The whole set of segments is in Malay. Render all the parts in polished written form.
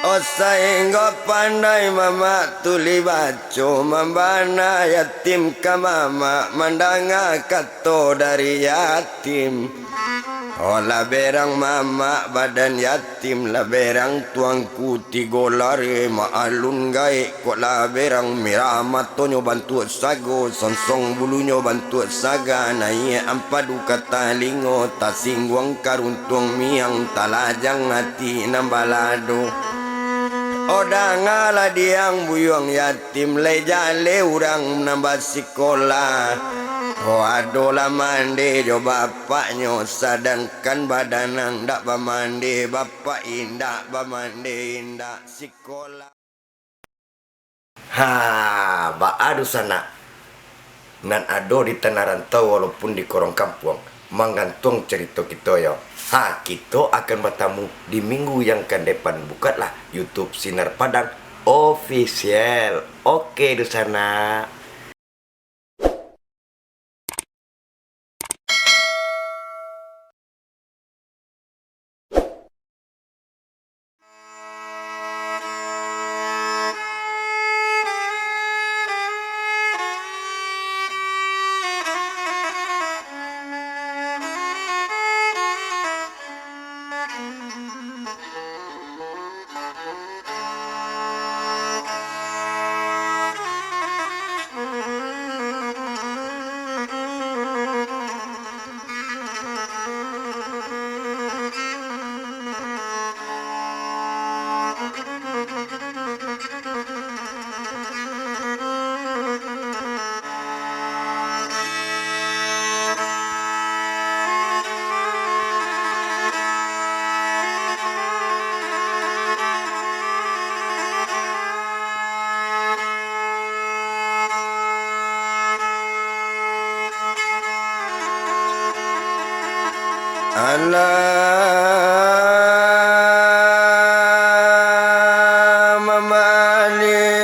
Osainggo pandai mama tuli baco membana yatim ka mama mandanga kato dari yatim. Ola berang mama badan yatim la berang tuangku tigo lari maalun gai kok la berang mirama tonyo bantu sago sonsong bulunyo bantu saga nai ampadu kata lingo tasingwang karuntung miang talajang hati nambalado. Oda ngala diang buyong yatim le jale urang nambah sekolah. Oh adola mandi jo bapaknya sadangkan badanang dak bamandi bapak indak bamandi indak sekolah. Ha ba adu sana nan ado di tanah rantau walaupun di korong kampung menggantung cerita kita yo. Ha, kita akan bertemu di minggu yang akan depan. Bukalah YouTube Sinar Padang Official. Oke di sana. Allah memanilai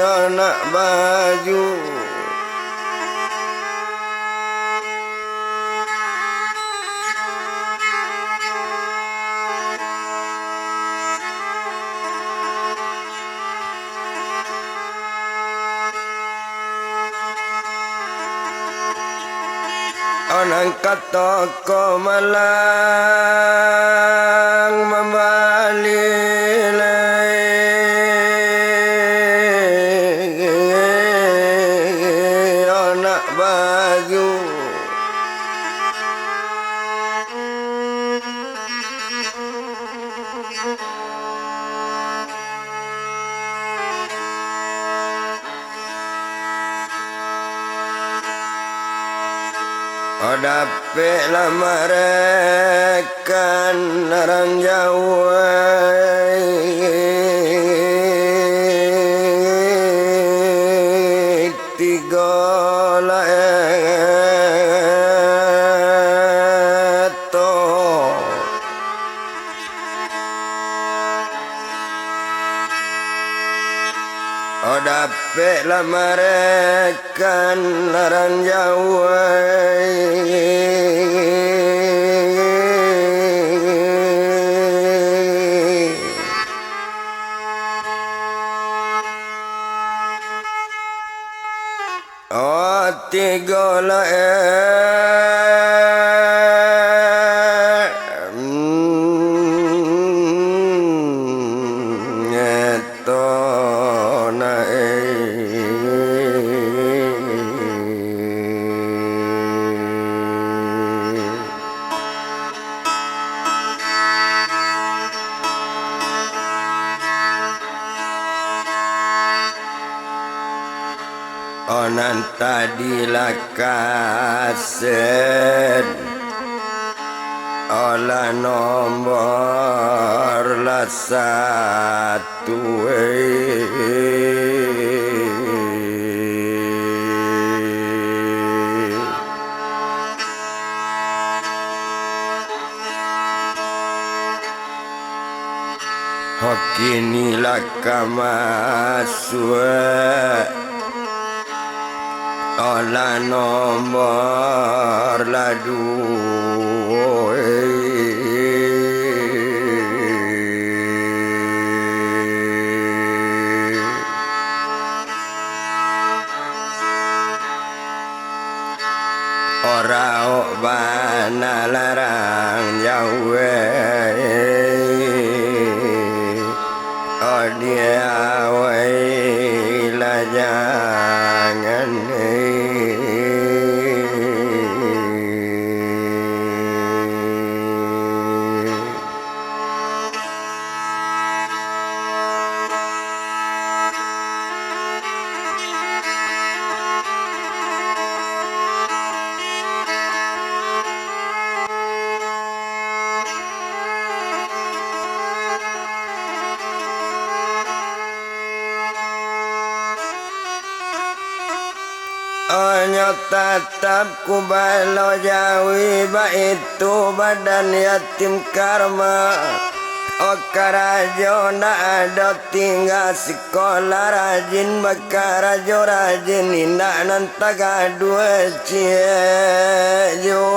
anak baju. Orang kata ko malang memalilai anak baju. Odape lamarekan orang Jawa tiga laeto. Odape lamarekan orang Jawa tiga eto onan tadi lakasen olah nomor la satu Hokini lakamaswa olah nomor ladu ora bana larang jauh dia la jangan Onyo tatap ku balo jawi itu badan yatim karma Okarajo na ada tinggal sekolah rajin bakarajo rajin indah nantaga dua ciejo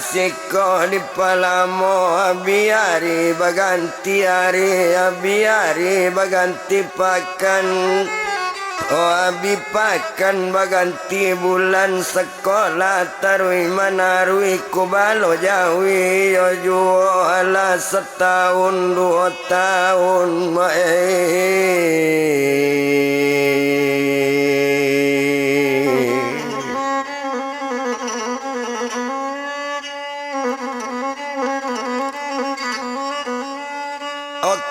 Siko di palamo abiari baganti hari abiari baganti pakan abi pakan baganti bulan sekolah tarui manarui kubalo jawi yoju ala setahun 2 tahun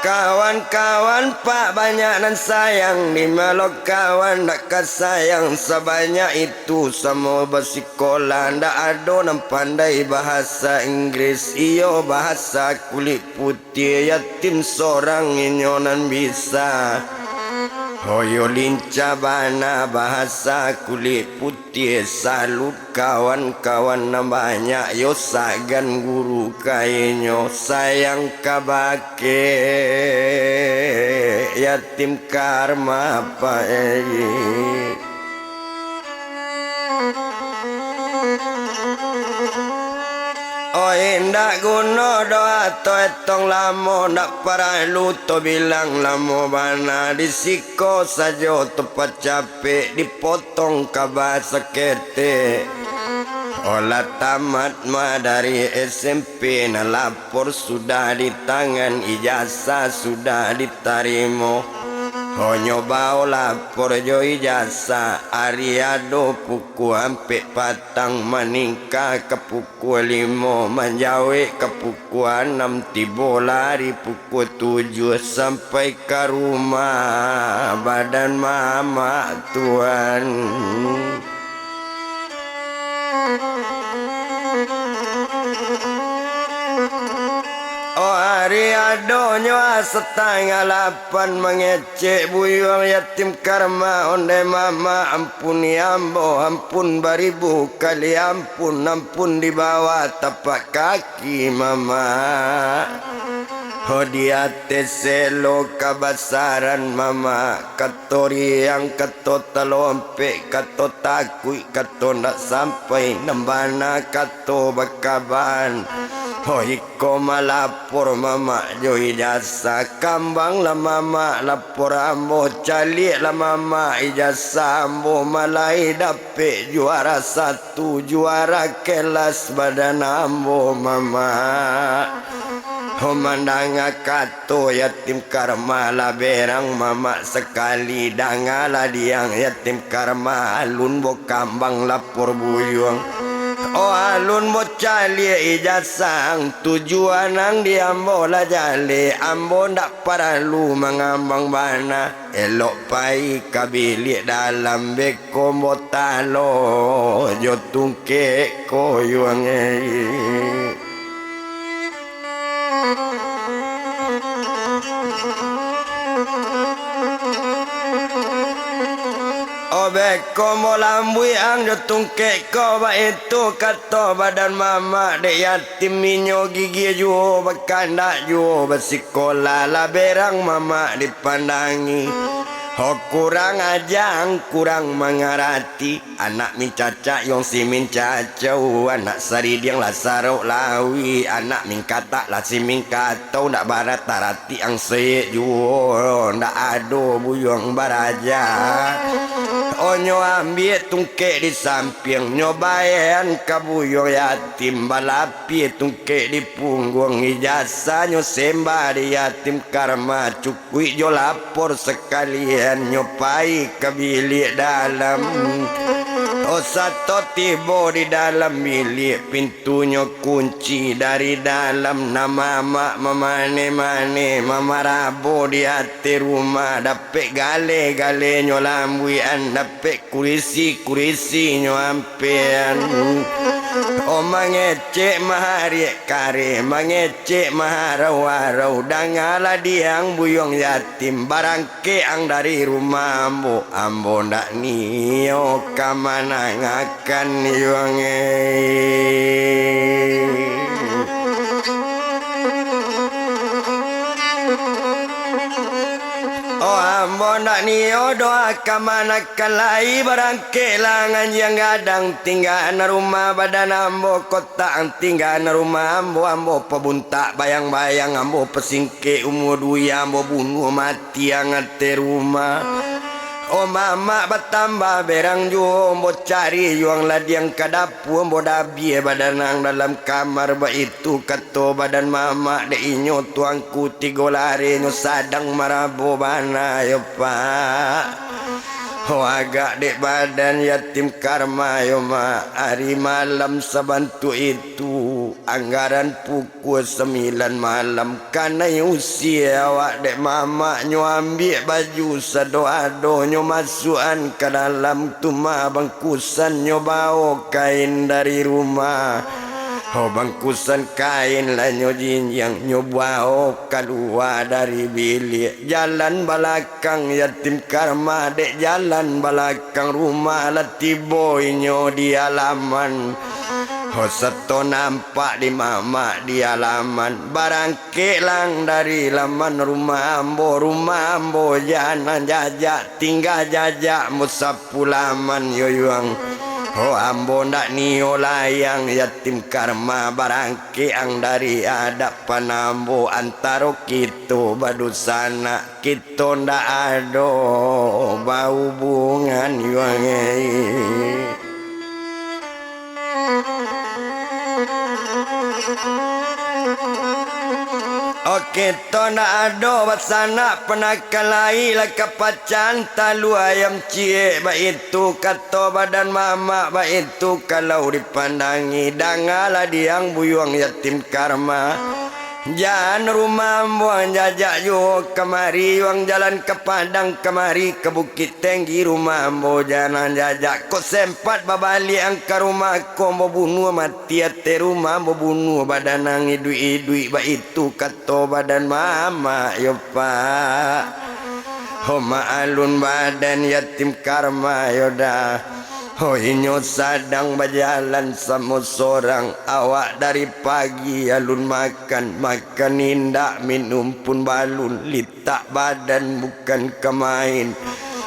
kawan-kawan pak banyak dan sayang di malok kawan nak sayang sebanyak itu semua bersikolah ndak ada yang pandai bahasa Inggris iyo bahasa kulit putih yatim seorang inyonan bisa Hoyo lincah bana bahasa kulit putih salut kawan-kawan na banyak yo sagan guru kainyo sayang kabake yatim karma apa ndak guna doa to etong lamo ndak perlu to bilang lamo bana disiko saja tepat capek dipotong kabar sekete olah tamat ma dari SMP na lapor sudah di tangan ijazah sudah diterima nyoba lapor jo ijazah ariado puku ampe patang meningkat ke pukul 5 menjawe ke pukul 6 tiba lari pukul 7 sampai ke rumah badan mama tuan hari adonyo setengah 8 mengecek buyung yatim karma onde mama ampuni ambo ampun baribu kali ampun di bawah tapak kaki mama dia teselo kabasaran mama katori yang kato talompe kato takui kato nak sampai nambana kato bakaban iko malapor mama jo ijazah kambang la mama lapor ambo cali la mama ijazah ambo malai dapet juara 1 juara kelas badan ambo mama Homandang kato yatim karma la berang mama sekali dangala diang yatim karma alun bo kambang lapor buyung alun bo cali ijazah tujuan ang di ambo la jale ambo ndak paralu mengambang bana elok pai kabili dalam beko mo talo jo tungke koyuang ko mo lambui ang jo tungke ko ba itu kato badan mama de yatim minyo gigi jo bakanda jo basikola la berang mama dipandangi. Ho kurang ajang kurang mengarati anak min caca yong si min cacau anak sari diang la sarau lawi anak min kata la si min katau ndak barat tarati ang se juo ndak ado buyong baraja onyo ambil tungke di samping nyobayan kabuyong yatim balapi tungke di punggung ijazah nyo sembah di yatim karma cukui jo lapor sekalian nyopai ke bilik dalam. Oh satu tiba di dalam bilik pintunya kunci dari dalam nama mak memane-mane mama rabo di hati rumah dapet gale-gale nyo lambuian dapet kurisi nyo ampean. Oh mangecek mahari kare mangecek maharau-harau dangala diang buyong yatim barangke ang dari rumah ambo ndak nio kamana ngakan yuange. Oh ambo nak nio doa kamana kalai barang kelangan yang gadang tinggal na rumah badan ambo kota ang tinggal na rumah ambo pebuntak bayang-bayang ambo pesingke umur duya ambo bunuh mati ang ate rumah. Oh mama bertambah berang jo ambo cari yuang ladiang kadapu ambo dabi badanang dalam kamar ba itu kato badan mama de inyo tuangku tigo lari nyo sadang marabo bana yo pak. Oh agak dek badan yatim karma yo ma hari malam sabantu itu anggaran pukul 9 malam karena usia awak dek mama nyo ambil baju sado-ado nyo masukan ke dalam tuma bangkusan nyo bawa kain dari rumah. Oh bangkusan kain lah nyo jinjang nyo bawa keluar dari bilik jalan belakang yatim karma dek jalan belakang rumah lah tiba nyo di halaman. Oh seto nampak di mama di halaman barangke lang dari laman rumah ambo jangan jajak tinggal jajak musapu laman yoyuang. Oh ambo ndak nio layang yatim karma barangke ang dari hadapan ambo antaro kita badusana kita ndak ado bau bungan yuange. Oke to na ado basana penakalai la kapacan talu ayam cie ba itu kato badan mama ba itu kalau dipandangi dangala diang buyuang yatim karma. Jangan rumah buang jajak yo kemari yuang jalan ke Padang kemari ke Bukit Tinggi rumah ambo jangan jajak kok sempat babali ang ke rumah ko mau bunuh mati ate rumah mau bunuh badan ang idui ba itu kato badan mama yo pak. Ho maalun badan yatim karma yo dah. Oh inyo sadang berjalan sama seorang awak dari pagi alun makan indak minum pun balun litak badan bukan kemain.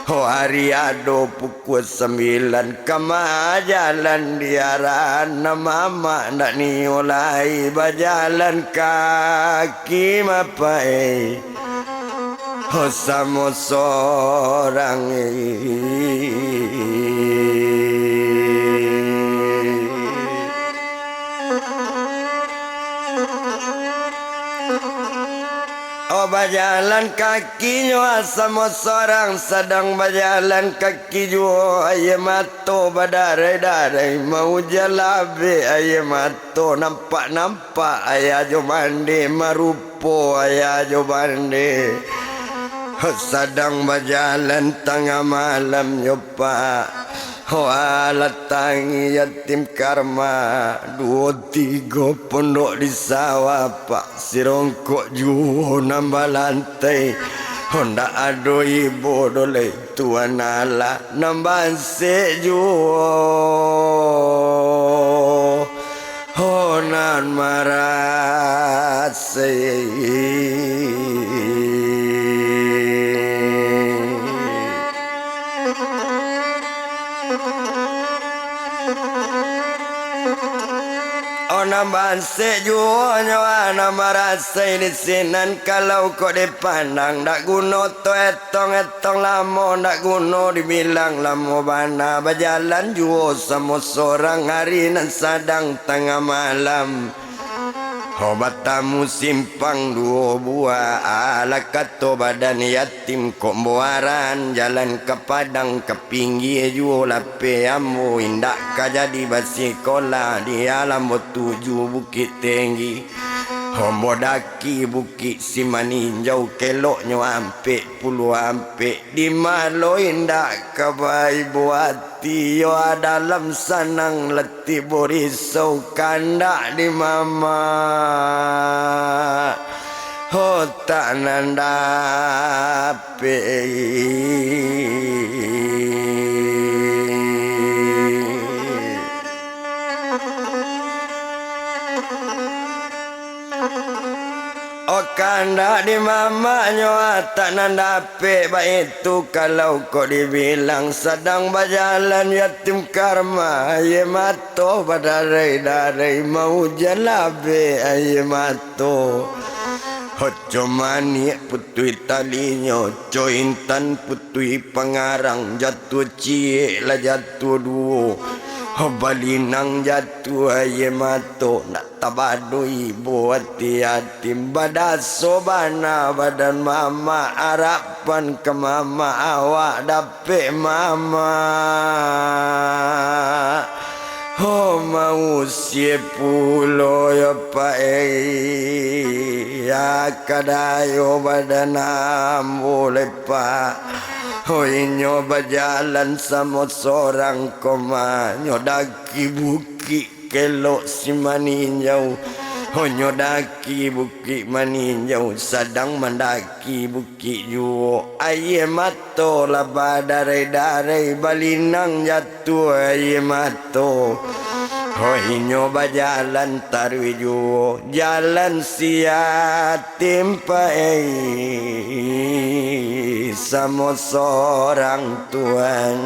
Oh hari ado pukul 9 kama jalan diaran mama ndak niolai berjalan kaki mapai. Oh sama seorang oh berjalan kaki nyo sama seorang sedang berjalan kaki jo ayam mato badarai-darai mau jalabe ayam mato nampak ayah jo mandi marupo ayah jo mandi. Sedang berjalan tengah malam nyopa. Oh alat tangi yatim karma 2-3 pondok di sawah pak sirongkok juo nambah lantai. Honda ado ibo dole tuanala nambanse juo honan marase Nambanse juo nyoana marase ini sinan kalau kau dipandang dak guno to etong lamo dak guno dibilang lamo bana berjalan juo sama seorang hari nan sadang tengah malam obat tamu simpang dua buah ala kato badan yatim komboaran jalan ke padang ke pinggir juo lape amu indak kajadi basi kola di alam tujuh bukit tinggi Hombo daki bukit simaninjau keloknya ampe puluh ampe di malo indak kabai buati yo dalam sanang letih borisau kandak di mama ho tak nandape Kanda di mamanya tak nandape baik itu kalau kau dibilang sedang berjalan yatim karma ye mato badarai-darai mau jalabe ye mato Hoco mani putui talinyo co intan putui pengarang jatuh cie lah jatuh duo balinang jatuh ye mato nak tabadui buat yatim badaso bana badan mama harapan ke mama awak dape mama oh mau sepuluh ya pak ya kadayo badan boleh pak oh inyo berjalan sama seorang koma nyodaki buki kelok si maninjau oh nyodaki buki maninjau sedang mendaki buki juo aye mato lah badarai-darai balinang jatuh aye mato oh inyo berjalan tarwi juo jalan siatim pae sama seorang tuan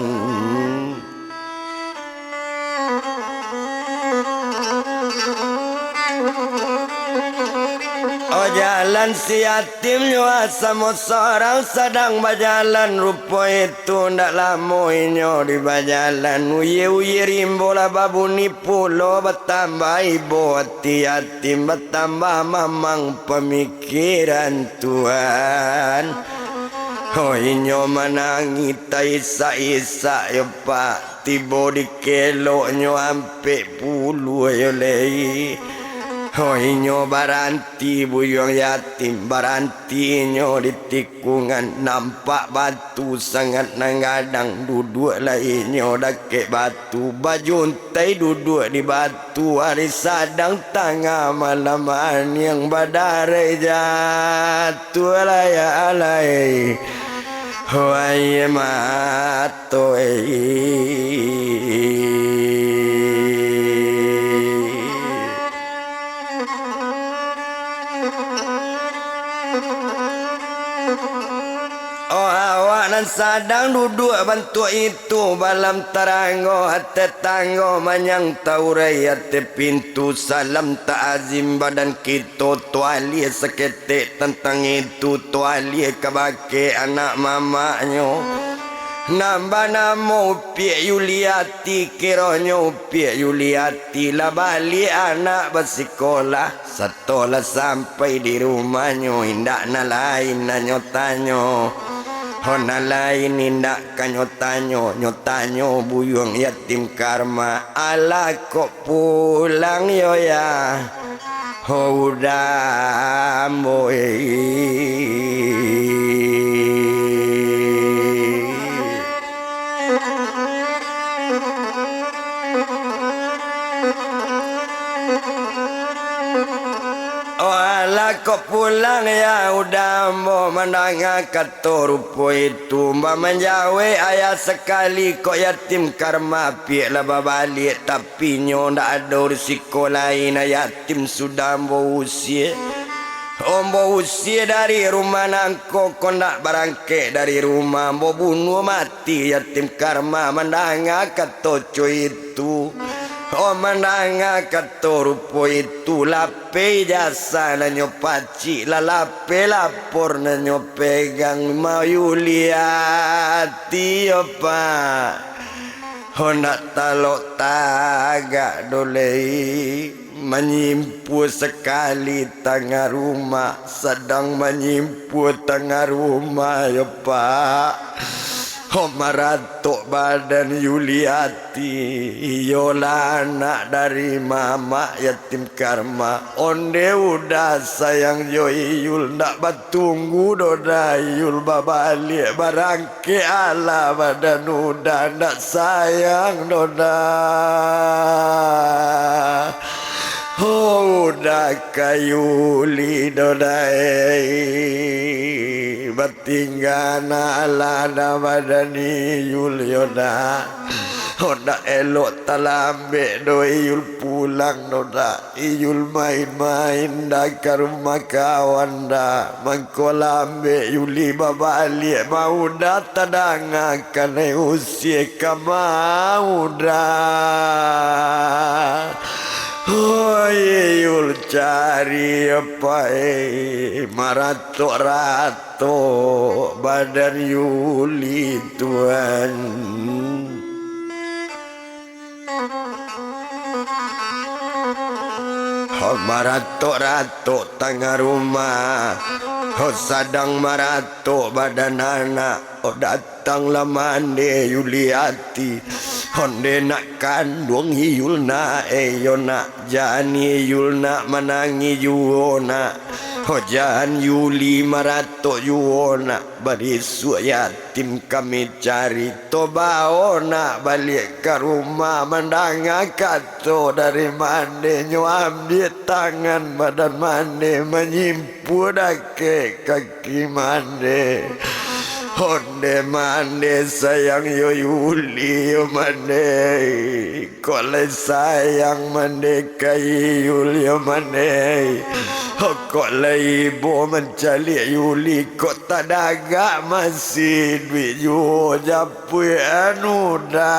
Oh jalan si yatim nyoa sama seorang sedang berjalan rupa itu ndak lama inyo di berjalan uye rimbola babuni pulo bertambah ibu hati yatim bertambah mamang pemikiran Tuhan oh inyo menangi ta isa ya pak tiba di keloknyo ampe puluh ya lei oh inyo baranti buyong yatim baranti inyo di tikungan nampak batu sangat nangadang duduk lah inyo dake batu bajuntai duduk di batu hari sadang tengah malaman yang badarai jatuh lah ya alai oh aye mato Oh awak nan sadang duduk bantu itu balam tarango hati tanggo manyang taurai hati pintu salam ta'azim badan kita tuali seketik tentang itu tuali kebake anak mamaknya nambah namo piak Yuliati kironyo piak Yuliati lah balik anak bersekolah setelah sampai di rumahnya indak na lain na nyotanyo hona lain indak ka nyotanyo buyung yatim karma ala kok pulang yo ya udah moe kau pulang sayang ya udambo mandanga kato rupo itu mbak menjawe ayah sekali kok yatim karma piak lah balik tapi nyo ndak ada risiko lain yatim sudah mbo usia ombo usia dari rumah nangko kondak barangke dari rumah mbo bunuh mati yatim karma mandanga kato cuy itu mandanga kato rupo itu lape jasa na nyo paci la lape lapor na nyo pegang mau Yuliati apa honda talok taga dolei menyimpu sekali tengah rumah sedang menyimpu tengah rumah ya pak maratok badan Yuliati yola anak dari mama yatim karma onde udah sayang yo Yul ndak batunggu doda Yul babalik barangke ala badan udah ndak sayang doda udah kayuli dodai batinggana ala badani Yul yoda Hoda elok talambe doi Yul pulang doda Yul main-main dah ke rumah kawan dah mangkolambe Yuli babalik mau dah tadangakan usia kamau dah Yul cari apa marato-rato badan Yuli Tuhan marato-rato tengah rumah sedang marato badan anak datanglah mande Yuliati honde nak kandung Yulna yona jani Yulna menangi Yuona hojan Yuli marato Yuona barisu yatim kami cari tobaona balik ke rumah mendanga kato dari mande nyo ambil tangan badan mande menyimpu dake kaki mande honde mande sayang yo Yuli yo mande kole sayang mande kai Yuli yo mande kole ibu mencari Yuli kok tak daga masih duit yo japui anuda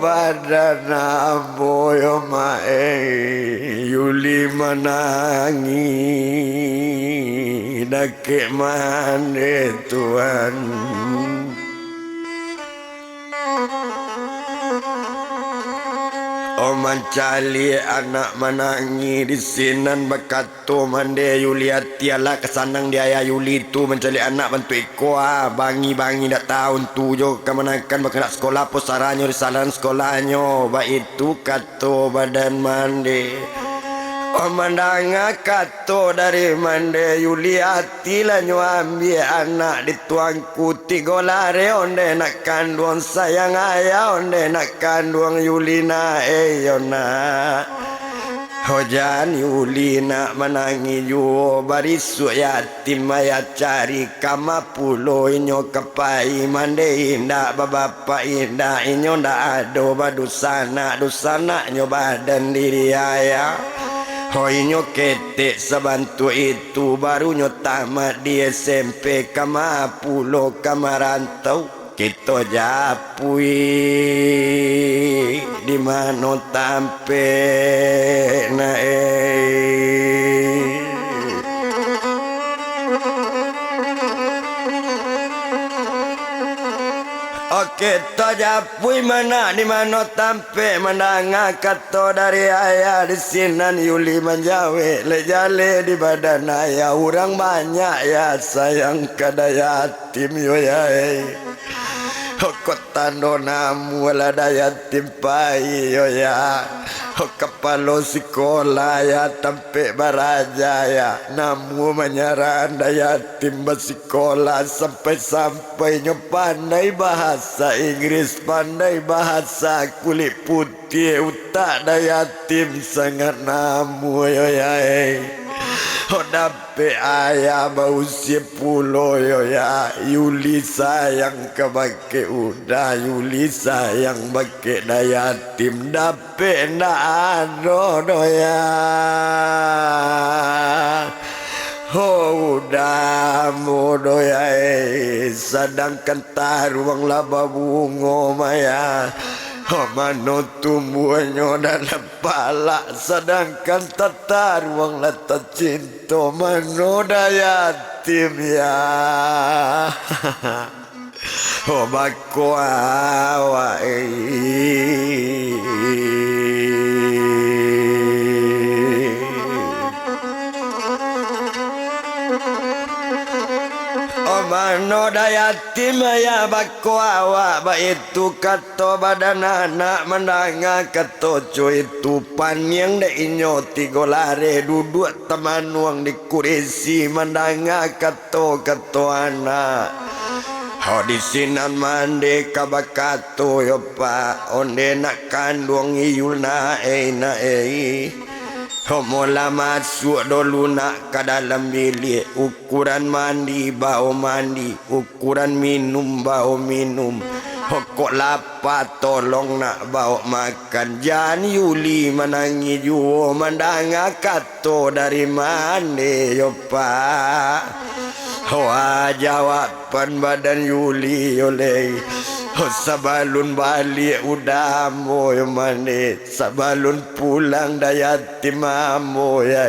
badan ambo yo mae Yuli menangi dake mane Tuhan mencari anak menangi di sinan bakato mande Yuliati ala kesanang dia Yuli tu mencari anak bantu ikoa bangi-bangi dak tahun tu jo kemenakan bakal sekolah posaranyo di salan sekolahnya ba itu kato badan mande mandanga kato dari mande Yuliati lah nyo ambil anak dituangku 3 lare onde nak kandung sayang ayah onde nak kandung Yulina yona hojan Yulina menangi yo barisu yatim maya cari kama pulo inyo kepai mande indah bapak indah inyo ndak ado badusana dusana nyo badan diri ayah Hoinyo ketek sebantu itu barunya tamat di SMP kama pulo kamarantau kita japui di mana tampe naik Oke to japui mana di mana tampe mandanga kato dari ayah di sinan Yuli menjawe lejale di badan ayah orang banyak ya sayang kada yatim yo ya kok tando namu lada yatim pai yo ya Kepala sekolah ya tempe baraja ya namu menyaran yatim bersekolah sampai pandai bahasa Inggris pandai bahasa kulit putih utak yatim sangat namu ya dape ayah bau sepuluh ya Yuli sayang kebake udah Yuli sayang bake dayatim dape ndak ada ya udah mudo ya sedangkan taruang laba bungo maya mano tumbuhnya dalam pala sedangkan tatar ruang lata cinta mano dayatim ya bakwa mano dayatim ya bakwa itu kato badan anak mendanga kato cuy itu pan yang de inyo tigo lare duduk teman uang di kurisi mendanga kato anak di sinan mande kabakato yo pa onde nak kandung iyulna na Homola masuk dulu nak ke dalam bilik ukuran mandi bau mandi ukuran minum bau minum kok lapar tolong nak bawa makan jangan Yuli menangi juo mandanga kato dari mana yo pak jawaban badan Yuli oleh sabalun balik udah mo mane sabalun pulang dayatim amo ya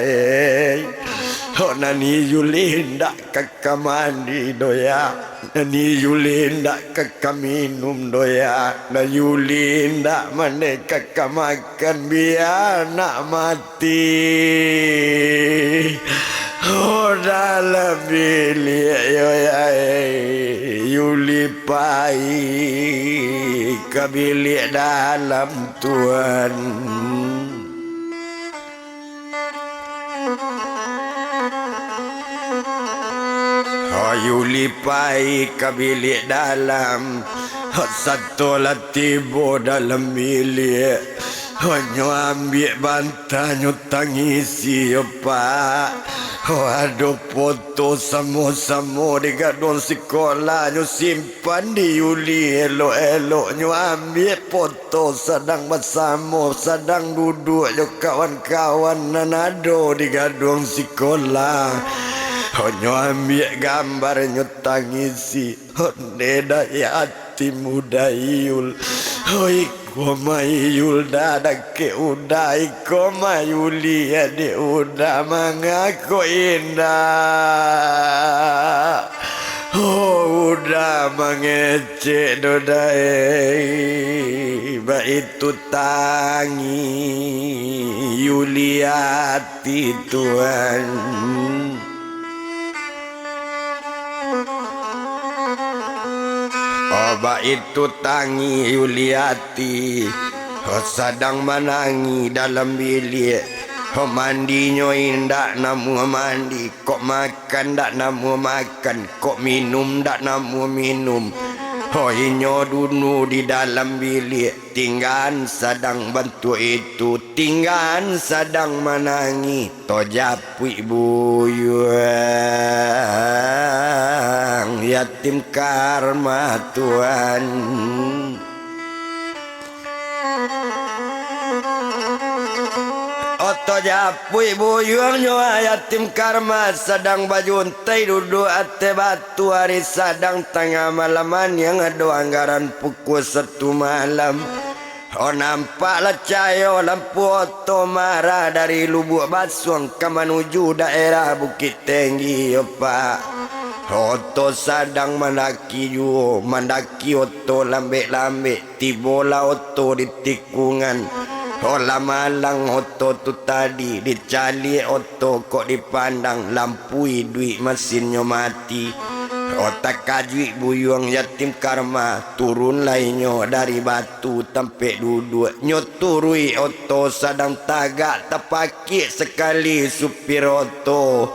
nani Yuli ndak kakak mandi doya nani Yuli ndak kakak minum doya na Yuli ndak mane kakak makan biar nak mati dalam bilik yo ya Yuli pai ke bilik dalam Tuhan Yuli pai ke bilik dalam satu latibo dalam bilik hanya ambil bantanyo tangisi yo pak aduh foto samo-samo di gadon sekolah nyo simpan di Yuli elok-elok nyo ambil foto sedang bersama sedang duduk yo kawan-kawan nanado di gadon sekolah nyo ambil gambar nyo tangisi onde yatim muda Yul koma Yul dadak ke udai koma Yuli ade udah mengaku indah udah mengecek dodai itu tangi Yuli hati Tuhan Oba itu tangi Yuliati sedang menangi dalam bilik mandinya indak namu mandi kok makan dak namu makan kok minum dak namu minum inyo dunu di dalam bilik tinggal sedang bantu itu tinggal sedang menangi tojapui buyuang yatim karma Tuhan Oto japui buyuang nyoa yatim karma sedang baju untai duduk ate batu hari sedang tengah malaman yang ada anggaran pukul 1 malam nampaklah cahaya lampu oto marah dari Lubuk Basuang ke menuju daerah Bukit Tinggi ya pak oto sedang mendaki juo mendaki oto lambek-lambek tibola oto di tikungan malang oto tu tadi dicali oto kok dipandang lampui duit mesinnya mati Otak kajui buyung yatim karma turun lainnya dari batu tempe duduk nyoturui oto sadang tagak tepaki sekali supir oto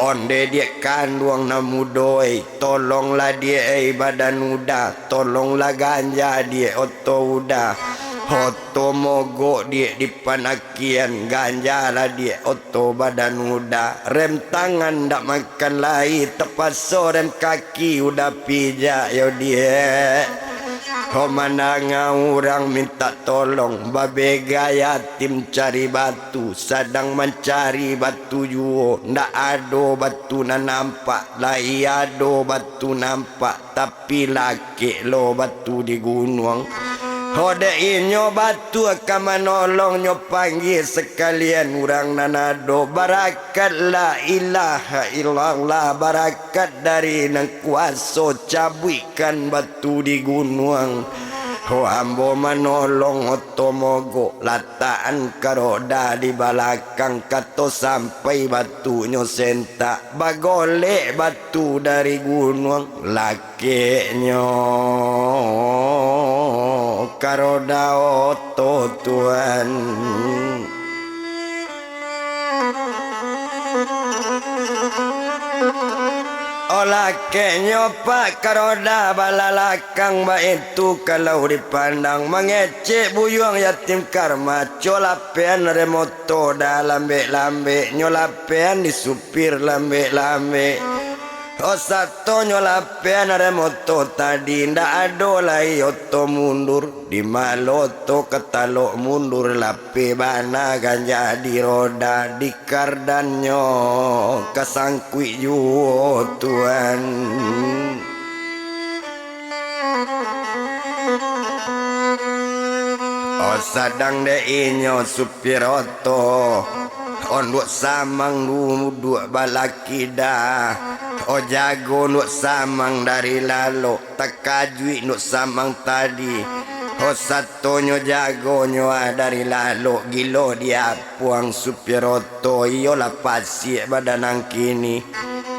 onde dia kanduang namudoi tolonglah dia badan udah tolonglah ganja dia oto udah oto mogok dia di panakian ganja lah dia oto badan udah rem tangan ndak makan lai terpaso rem kaki udah pijak yo dia Komandang orang minta tolong babe gaya tim cari batu sedang mencari batu juo ndak ado batu na nampak lai ado batu nampak tapi laki lo batu di gunung Hode inyo batu akan menolong nyo panggil sekalian orang nanado barakat la ilaha illallah barakat dari nang kuasa cabuikan batu di gunung Ho ambo menolong otomogo lataan karoda di balakang kato sampai batunya sentak bagolek batu dari gunung lakinya karoda oto Tuhan Olah kenyo pak karoda balalakang ba itu kalau dipandang mengecek buyung yatim karma colapean remoto dah lambe-lambe nyolapean di supir lambe-lambe Osato nyolapean remoto tadi ndak ado lai oto mundur di maloto ketalok mundur lape bana ganja di roda di kardannya kasangkui juo Tuhan sadang de inyo supir oto onduk samang duduk balaki dah O jago nuk samang dari lalu Takajui nuk samang tadi O satonyo jagonyo dari lalu Gilo dia puang supir oto Iyolah pasir badanang kini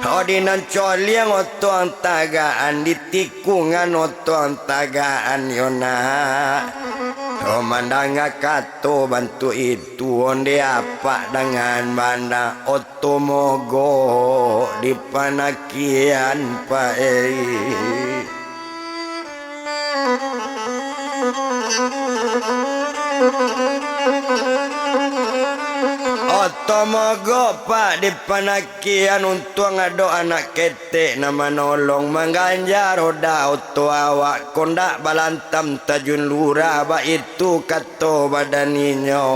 O dinan coliang oto ang tagaan Ditikungan oto ang tagaan yona O mandanga kato bantu itu onde apa dengan mana otomogo di panakian pae Otomogo pak di panakian untuk ngado anak ketek nama nolong mengganja roda oto awak kondak balantam tajun lura ba itu kato badaninyo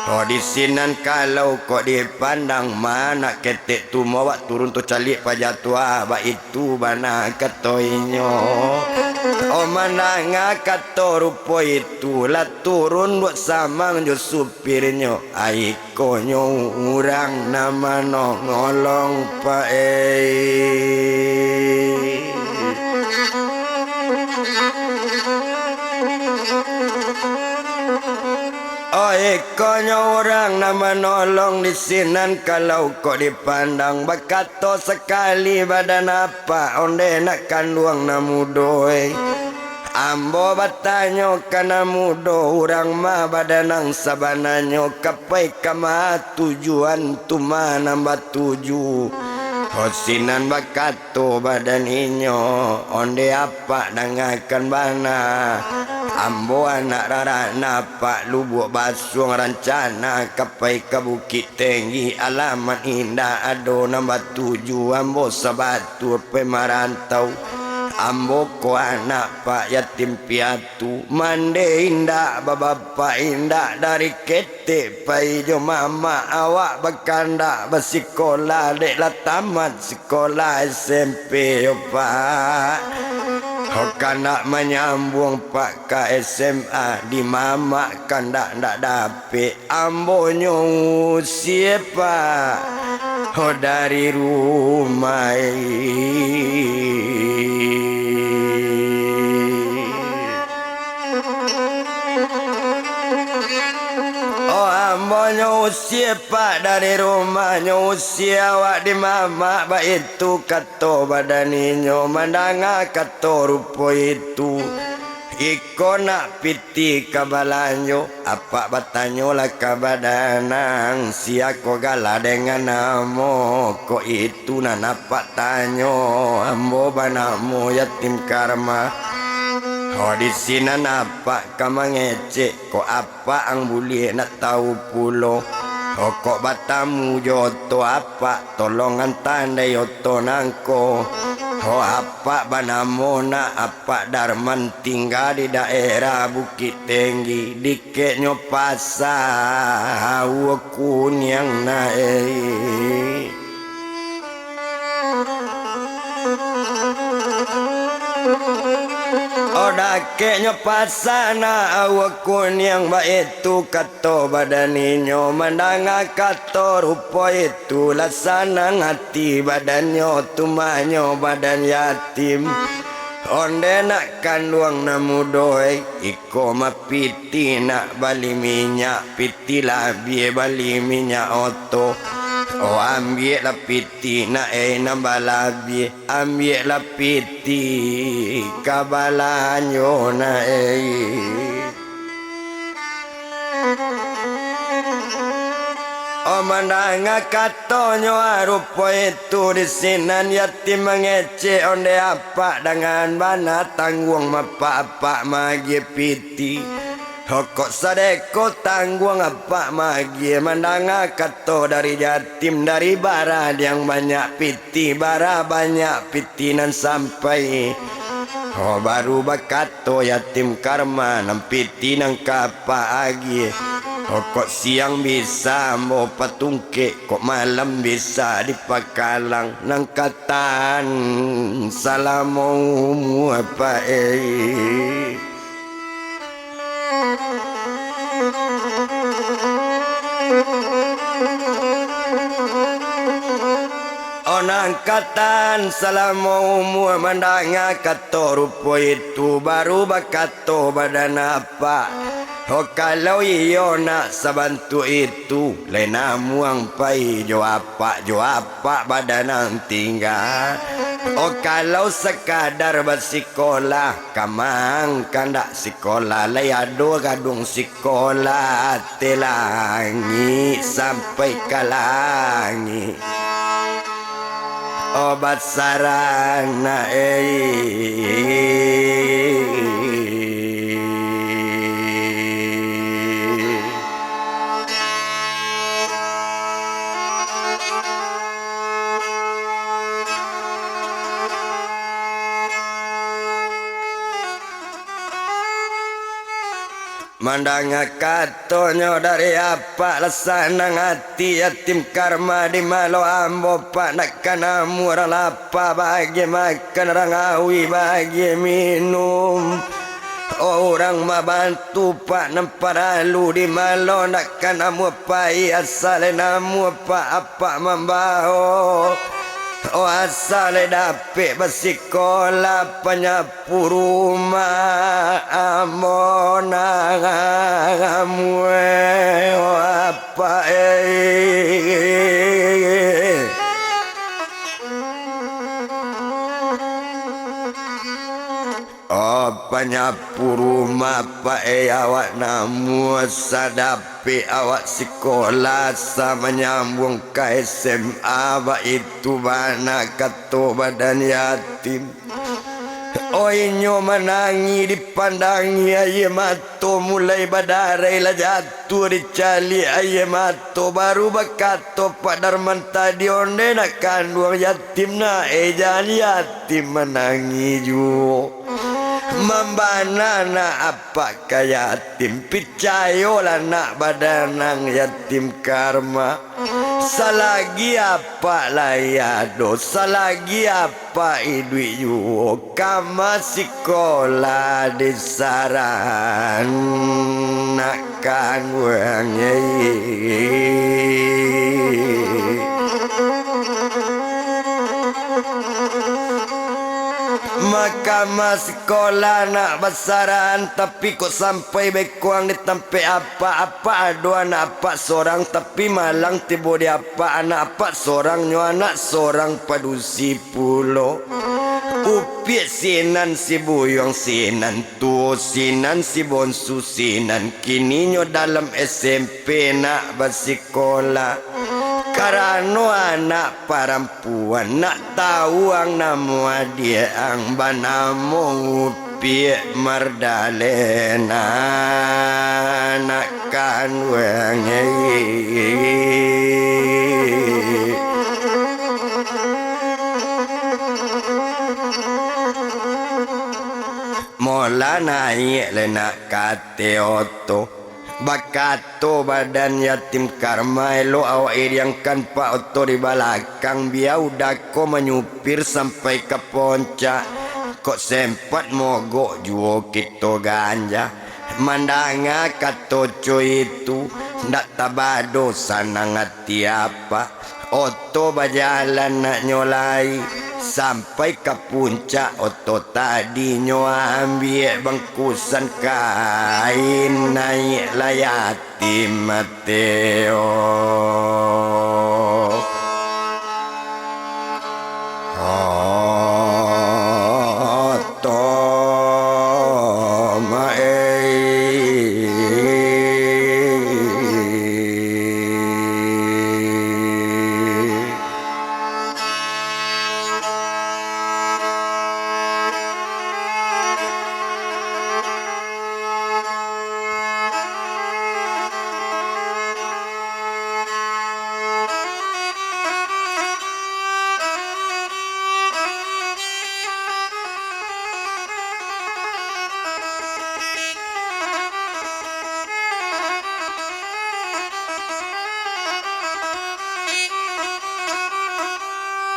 Oh di sinan kalau kok dipandang mana ketek tu mawa turun tu calik pajatua ba itu bana katoinyo Oh mana ngakato rupo itu lah turun buat samang jo supirnyo aikonyo urang nama no ngolong pae Oh ikonyo orang nama nolong di sinan kalau kok dipandang bakato sekali badan apa onde nak kanduang namudoi Ambo batanyo kana mudo urang ma badanang sabananyo kapai kama tujuan tuma nambah tuju Hosinan bakato badan inyo onde apa dangakan bana Ambo anak rara napa lubuk basuang rancana kapai ke bukit tinggi alamat indah ado nambah tuju Ambo sabatu pemarantau Ambo ko anak pak yatim piatu mande indah bapak indah dari ketek pai jo mama awak bakanda bersikolah dek lah tamat sekolah SMP yo pak Kana menyambung pak ke SMA di mama kandak ndak dapet ambonyo siapa oh dari rumah Oh ambonyo usir pak dari rumahnya usia awak di mama ba itu kato badaninyo mandanga kato rupo itu iko nak piti kabalanyo apa batanyo lah kabadanang siako gala dengan namo ko itu na napak tanyo ambo banamo yatim karma. Oh di sini nampak kamu ngecek kok apa ang boleh nak tahu pulo. Oh kok batamu joto apa tolongan tandai yoto nangko. Oh apa banamo na apa darman tinggal di daerah Bukit Tinggi dikeknya pasah kunyang naik. Oda keknya pasana awakun yang baik itu kato badaninyo mandanga kato rupo itu lasana ngati badanyo tumanyo badan yatim onde nak kanduang namudoy iko mapiti nak bali minyak piti labie bali minyak oto. Oh ambil lah piti na nambah labie ambil lah piti kabalanyo na Oh mandanga katonyo arupo itu di sinan yatim mengece onde apa dengan bana tanggung apa magi piti. Hokok sadeko tanggung apa magi mandanga kato dari yatim dari bara yang banyak piti bara banyak pitinan sampai oh baru bakato yatim karma nam piti nang kapa agi kok siang bisa mau patungke kok malam bisa dipakalang nang katan salamu apa Onangkatan salamu mandanga kato rupo itu baru bakato badan apa. Oh kalau iyo nak sabantu itu lenamu ang pai jo apa badan ang tinggal. Oh kalau sekadar bersikolah kamang kandak sekolah layado gadung sekolah telangi sampai kalangi. Obat sarana mandanga katonyo dari apa lasana ngati yatim karma di malo ambo pak nak kana murah lapa bagi makan rangawi bagi minum orang mabantu pak nampak lalu di malo nak kana mupai asal namu pak apa membao. Oh asal dapet bersikolah penyapu rumah amona amue oh apa Oh penyapu rumah pak awak namu sadapi awak sekolah sama nyambung ke SMA ba itu bana kato badan yatim. Oh inyo menangi dipandangi aye mato mulai badarai lah jatuh dicali aye mato baru bakato pak darman tadi onde nak kandung yatim na jangan yatim menangi ju. Membana na apa kaya yatim picayolah nak badanang yatim karma. Salagi apa layado salagi apa idui yu kama sekolah di saran nak kanwangi. Maka Selama sekolah nak besaran, tapi kok sampai bekuang di tempe apa-apa. Dua anak apa seorang, tapi malang tiba di apa anak apa seorang. Nyo anak seorang padusi pulo. Upi sinan si buyong sinan tuo sinan si bonsu sinan. Kini nyo dalam SMP nak bersikola. Karena anak perempuan nak tahu ang nama dia ang banamo upi merdalena nak kan wengi. Mola naik lenak kate oto. Bakato badan yatim karmaelo awak iriangkan Pak Oto di belakang biar udah ko menyupir sampai ke puncak. Kok sempat mogok juo kita ganja. Mandanga kato cuy itu ndak tabado sanang hati apa. Oto berjalan nak nyolai sampai ke puncak. Oto tadi nyo ambil bangkusan kain naik layati Mateo.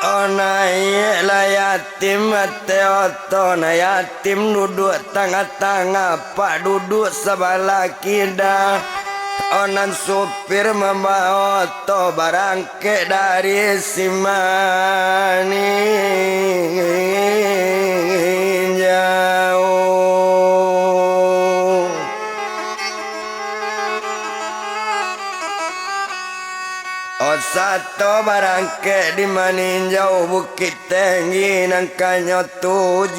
Oto naik lah yatim Mateo na yatim duduk tengah-tengah Pak duduk sebelah kida. Onan supir membawa oto barangke dari Simani jauh. Satu barangke di maninjau Bukit Tinggi nangkanya 7.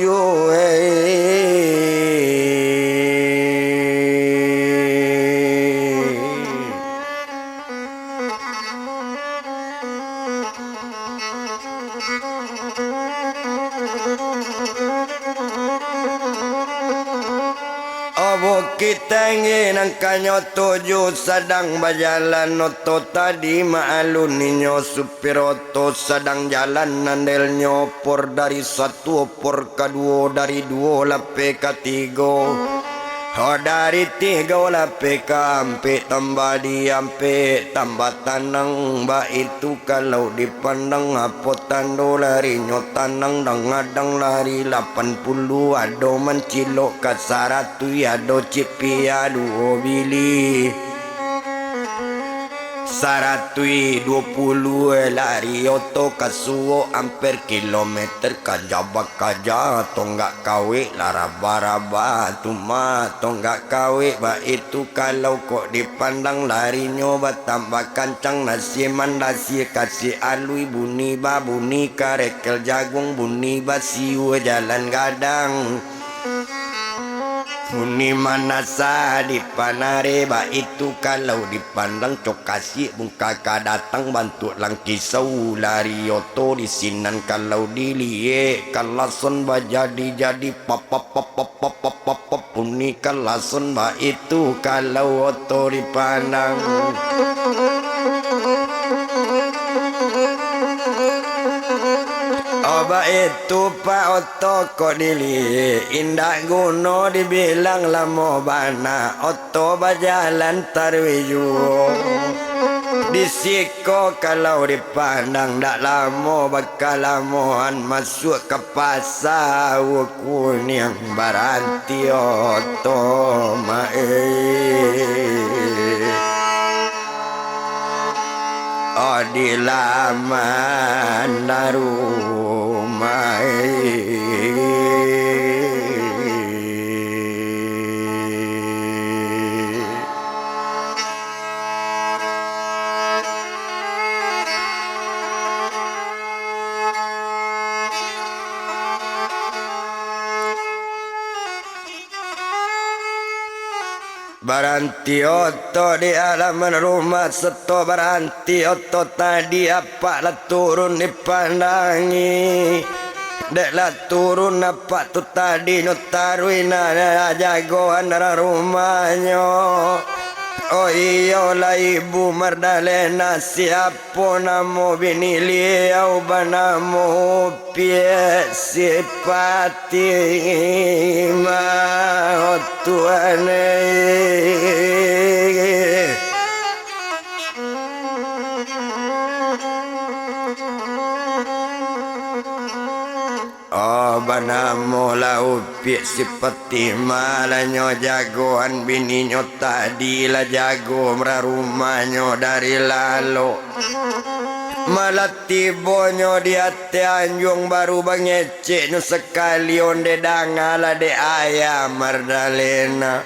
Bukit Tinggi nangkanya 7 sedang berjalan oto tadi maalun ninyo supir oto sedang jalan nandel nyopor dari 1 opor kedua dari 2 lape ketiga. Dari 3 lape kampe tambah diampe tambah tanang ba itu kalau dipandang apa tando lari nyotanang dangadang lari 80 ado mencilok ke 100 ado cipi ado bili 120 lari oto kasuo amper kilometer kajabak kaja tonggak kawe laraba-raba tuma tonggak kawe ba itu kalau kok dipandang lari nyoba tambah kancang nasi mandasi kasih alui bunyi ba bunyi karekel jagung bunyi ba siu jalan gadang. Muni manasa di panare ba itu kalau dipandang cok kasih bungka datang bantu lang kisau lari oto di sinan kalau dilie kalason ba jadi pop muni kalason ba itu kalau oto dipandang. Oba itu Pak Oto kok dili indah guno dibilang lamo bana Oto berjalan tarwiju disiko kalau dipandang dak lamo bakal lamoan masuk ke pasar kuning baranti Oto di laman rumah Baranti oto di halaman rumah seto baranti oto tadi apa lah turun dipandangi. Dek lah turun apa tu tadi notaruin ada jagoan dari rumahnya. Oh iya lah ibu Mardalena siapa nama bini liau banamu piesi Fatima oh Tuhan Oh banamu lau piesi Fatima lanyo jagoan bininyo tadi lah jago mera rumahnya dari lalu malah tibonyo di hati anjung baru bangecek nu sekali onde dangala de ayam Mardalena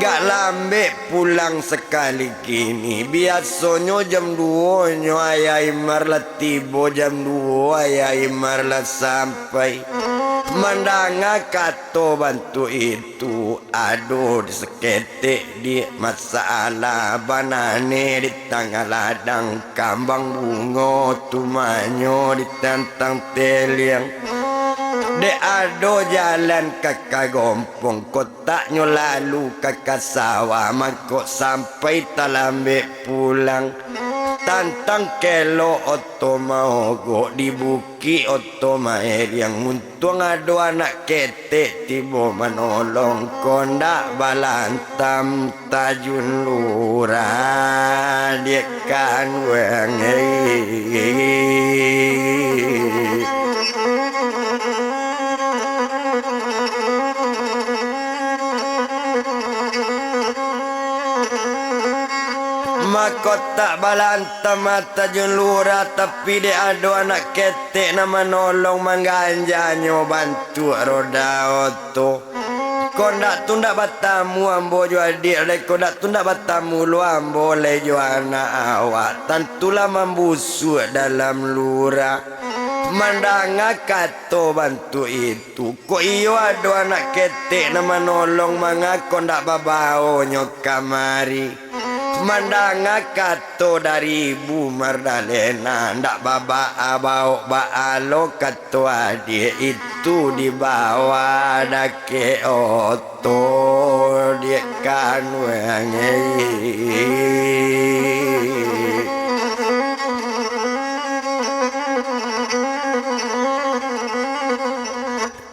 gak lambe pulang sekali kini biasanya jam 2 nyo ayah Imar lah tibo jam 2 ayah Imar lah sampai mandanga kato bantu itu aduh diseketik di masalah banane di tangga ladang kambang bunga tumanyo ditantang teliang de ado jalan kakak gompong kotaknya lalu kakak sawah mangkok sampai talambe pulang tantang kelo oto mau go dibuki oto maer yang untung ado anak ketek tibo manolong kondak balantam tajun lurah dia kan Makota balanta mata julura tapi de ado anak ketek nama nolong mangganjanyo bantu roda oto kondak tunda batamu ambo jo adik le kondak tunda batamu lu ambo le jo anak awak tantulah membusu dalam lura mandanga kato bantu itu kok iyo ado anak ketek nama nolong mangako ndak babao nyok kamari mandanga kato dari ibu Mardalena ndak baba abau baalo kato adik itu dibawa dake oto dia kan wengi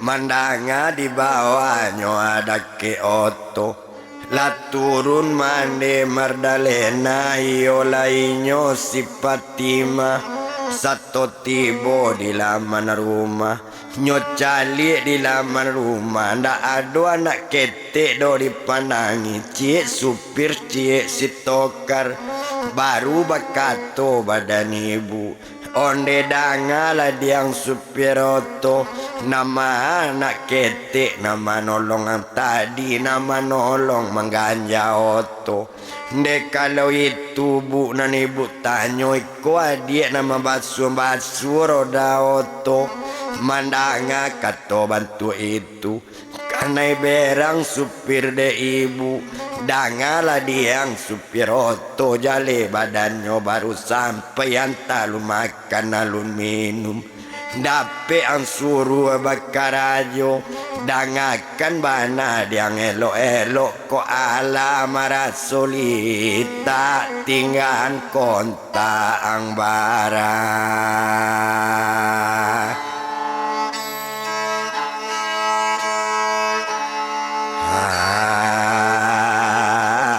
mandanga di bawahnya ada ke oto la turun mande Mardalena iyo lainyo si Fatima satu tibo di laman rumah nyocali di laman rumah ndak ada anak ketek do dipandangi cie supir cie si tokar baru bakato badan ibu onde dangala diang supir oto nama anak ketek nama nolong tadi nama nolong mengganja oto Ndek kalau itu bu nan ibu tanyo iko adik nama basuh roda oto mandanga kato bantu itu karena berang supir de ibu dangala diang supir oto jale badannya baru sampai antalu makan alun minum dape ang suruh bakar ajo dangakan bana diang elok-elok ko ala marasolita tinggahan konta ang bara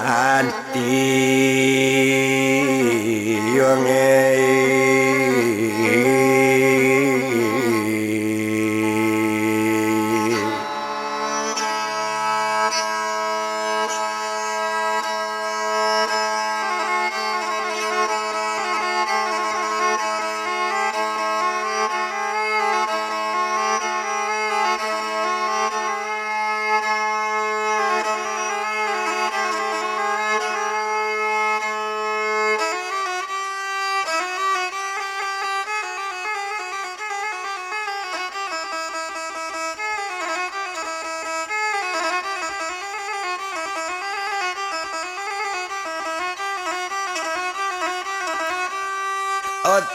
hanti yung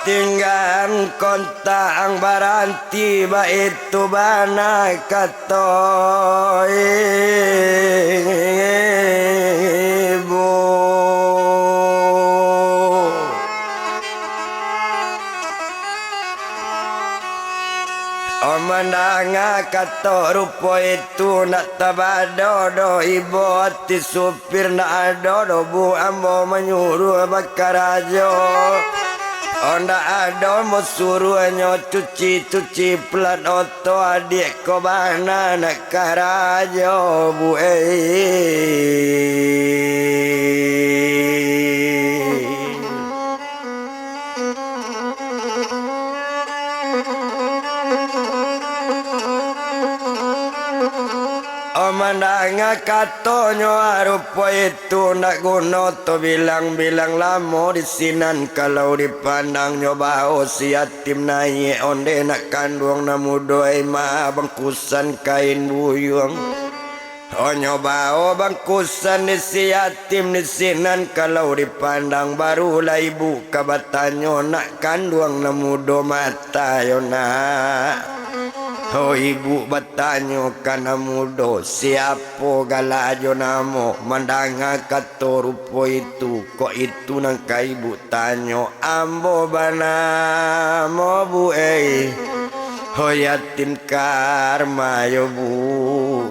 tinggal kontang baranti ba itu bana kato ibu omandanga kato rupo itu nak tabadodo ibu hati supir nak adodo bu ambo menyuruh bakarajo onda ado mau suruhnya cuci plat oto adik ko bana nak karajo bu Omandanga katonyo arupo itu nak guno to bilang-bilang lamo di sinan kalau dipandang nyoba si yatim naye onde nak kandung namudoy ma bangkusan kain buyung nyoba bangkusan di si yatim di sinan kalau dipandang barulah ibu kabatanyo nak kandung namudo mata yona ibu bertanya kana mudo siapa galajo namo mandanga kato rupo itu kok itu nangka ibu tanyo ambo bana mo bu yatim karma yo bu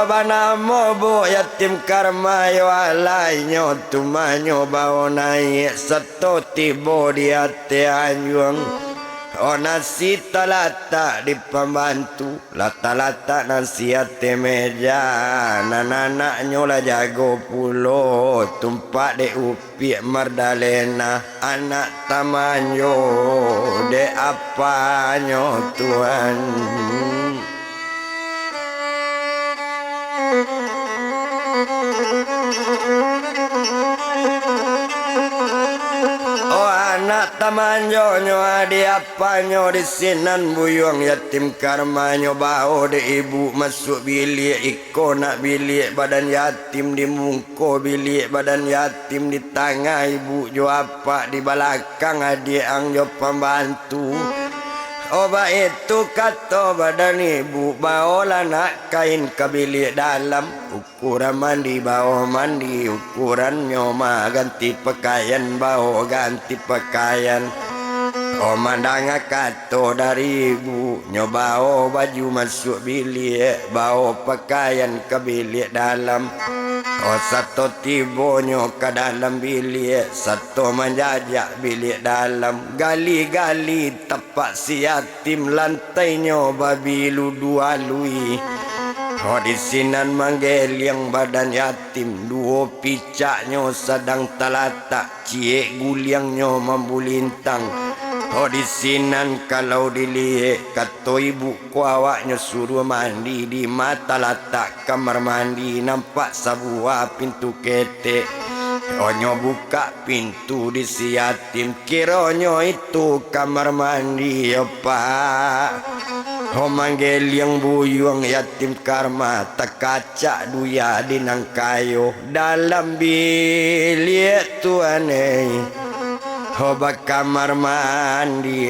Banamo bu yatim karma yo alainyo tumanyo bao naik satu tibo di hati anjuang nasi talata di pembantu lata-lata nasi hati meja anak nyola jago pulo tumpak de upi mardalena anak tamanyo de apanyo Tuhan anak tamanyo nyo adi apanyo di sinan buyung yatim karmanyo bao de ibu masuk bilik iko nak bilik badan yatim di mungko bilik badan yatim di tengah ibu jo apa di belakang adi ang jo pembantu Oba itu kata badan ibu bawa nak kain ke bilik dalam ukuran mandi bawa mandi ukuran nyoma ganti pakaian bawa ganti pakaian mandanga kata dari ibu nyoba baju masuk bilik bawa pakaian ke bilik dalam satu tibonyo ke dalam bilik satu menjajak bilik dalam gali-gali tepak si yatim lantainya babilu dua lui di sinan manggil yang badan yatim dua picaknya sedang talatak cie guliangnya membulintang di sinan kalau dilihat kata ibu ku awaknya suruh mandi di mata latak kamar mandi nampak sebuah pintu ketek onyo buka pintu di si yatim kironyo itu kamar mandi ya pak manggil yang buyung yatim karma tak kaca duya di nangkayo dalam bilik tuan Hoba kamar mandi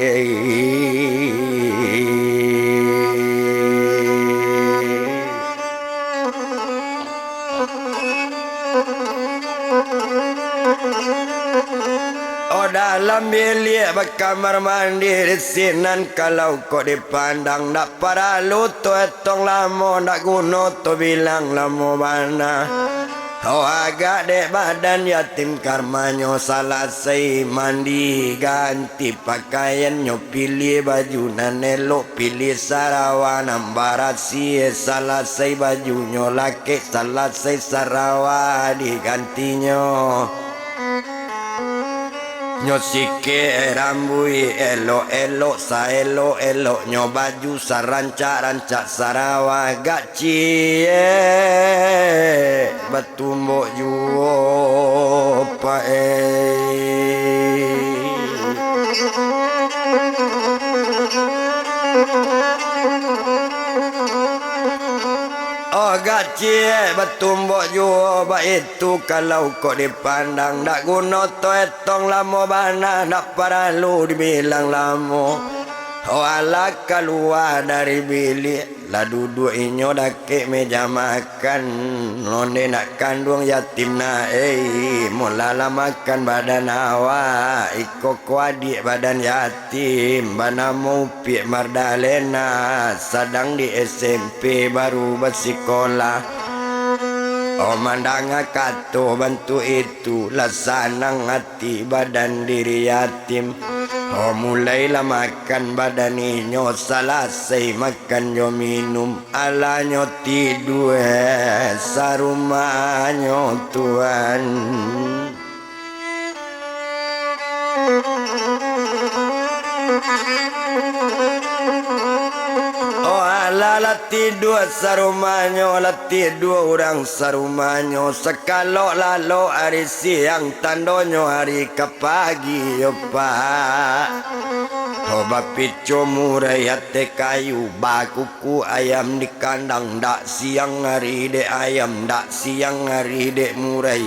dalam bilik kamar mandi di sinan kalau kau dipandang nak para lutu etong lamo nak guno tu bilang lamo mana agak dek badan yatim karmanyo selesai mandi ganti pakaiannya pilih baju nanelok pilih sarawa nambarat si selesai bajunya laki selesai sarawa digantinya nyosike rambui elo saelo nyo baju sarancak sarawa gak cie batumbok juo pae cie batumbok jua ba itu kalau kok dipandang dak guna to etong lamo bana dak paralu dibilang lamo. Wala keluar dari bilik lah duduk inyo dake meja makan nonde nak kandung yatim na mulala makan badan awak iko kuadik badan yatim banamu pik Mardalena sedang di SMP baru bersekolah. Oh mandang kato bantu itu lah sanang hati badan diri yatim. Oh mulailah makan badan inyo selesai makan yo minum alanyo tidur sarumanyo Tuhan. Oh ala tidur sarumanyo tidur orang sarumanyo sekalo lalu hari siang tandonyo hari ke pagi yo pak. Oh bapico murai hati kayu bakuku ayam di kandang dak siang hari de ayam dak siang hari de murai.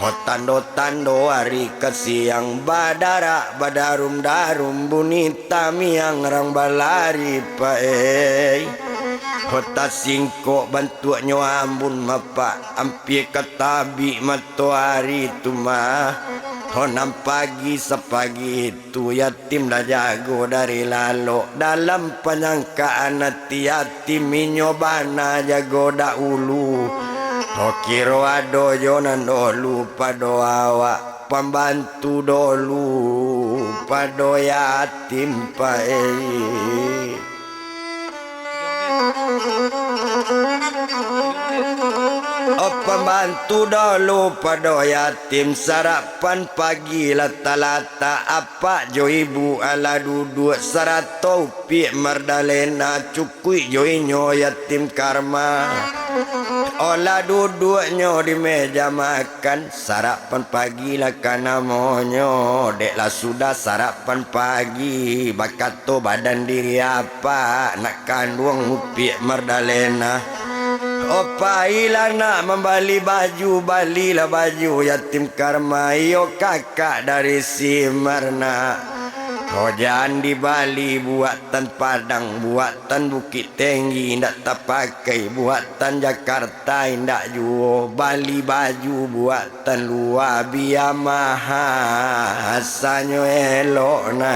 Oh tando-tando hari ke siang badara badarum darum bunita miang rang balari pae. Hota singkok bantuannya ambun mapa ampie katabi matahari tu mah. Honam pagi sepagi itu yatim dah jago dari lalu dalam penyangkaan hati yatim minyobana jago dahulu. Kiro ado jonan dolu pado awak pembantu dolu pado yatim pae. Oh pembantu dulu pada yatim sarapan pagi lata-lata apa jo ibu ala duduk sarato pik Mardalena cukui jo inyo yatim karma. Olah duduknya di meja makan sarapan pagi lah kanamonyo deklah sudah sarapan pagi bakato badan diri apa nak kandung pik Mardalena. Opa ilana membali baju balilah baju yatim karma yo kakak dari si Marna. Jangan di Bali buatan Padang buatan Bukit Tinggi ndak terpakai buatan Jakarta ndak juo Bali baju buatan luar biar mahal hasanyo elok na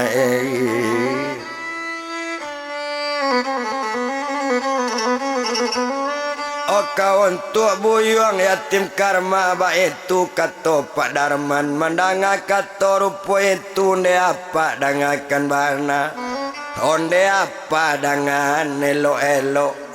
Oh kawan tua buyuang yatim karma ba itu kato Pak Darman mandanga kato rupo itu nde apa dangakan bana onde apa dangan elo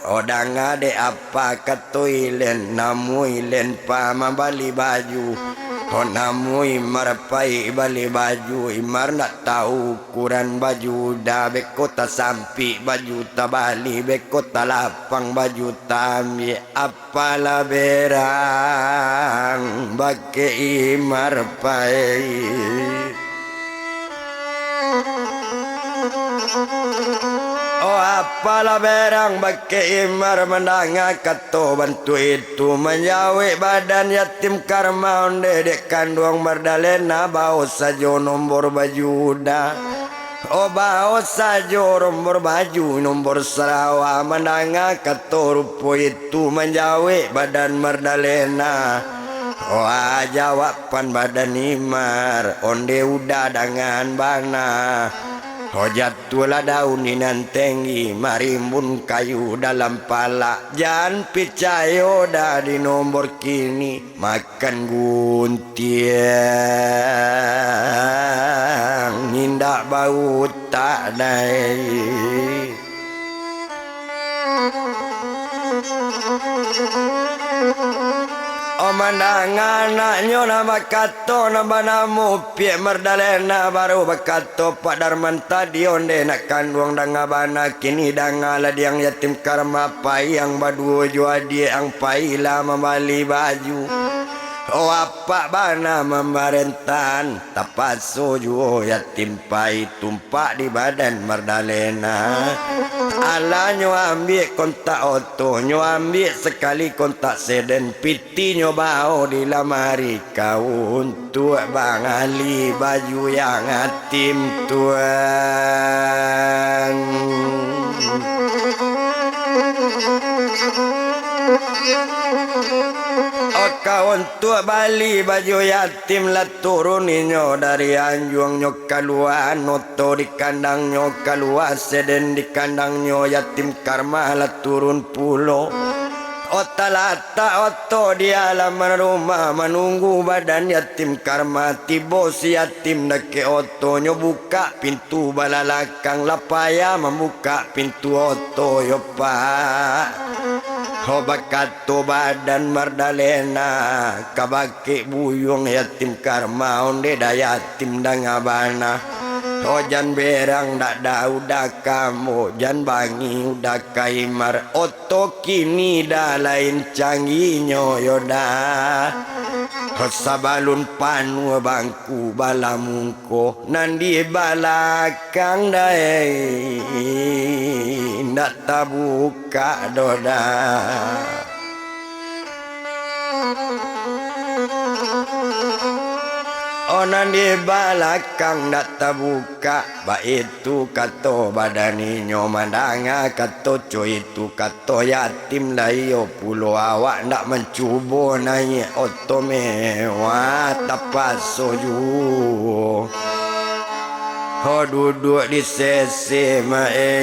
odanga de apa kato ilen namu ilen pa mabali baju namui marpai bali baju imar nak tahu ukuran baju dah bekota sampi baju tabali bekota lapang baju tami apalah berang bake imar pai. Oh apalah berang bake imar mendanga kato bantu itu menjawe badan yatim karma onde dek kandung Mardalena bau sajo nombor baju dah. Oh bau sajo nombor baju nombor sarawa mendanga kato rupo itu menjawe badan Mardalena. Oh jawaban badan imar onde udah dengan bana. Oh jatuhlah dauninan tinggi marimbun kayu dalam pala jangan percaya dah di nomor kini makan guntiang nindak bau tak naik. Oh mandang anaknya nama kato nama namu pik Mardalena baru bakato Pak Darman tadi onde nak kandung danga bana kini danga lah diang yatim karma pai yang badu jua dia yang pai lah membali baju. Oh apa bana memarentan tapat sojo yatim pai tumpak di badan merdalena. Ala nyo ambil kontak oto, nyo ambil sekali kontak seden, piti nyo bau di lamari kau untuk Bang Ali baju yang atim tuan. Oh kawan tua Bali baju yatim lah turun inyo dari anjuang nyo keluar noto di kandang nyo keluar seden di kandang nyo yatim karma lah turun pulau. Ota lata oto di halaman rumah menunggu badan yatim karma tibo si yatim nake oto nyo buka pintu balalakang lapaya membuka pintu oto yo pak. Hobakat to badan merdalena kabake buyung yatim karma onde da yatim dangabana. Ojan berang dak da udah kamu jan bangi udah kaimar oto kini dah lain canggihnya yoda. Sabalun panu bangku balamungko nandi balakang dai ndak tabuka doda. Onan di balakang dak tabuka ba itu kato badani nyomandanga kato coy itu kato yatim layo pulo awak ndak mencubo nai otome wa tapasoju. Ho duduk di sesi mae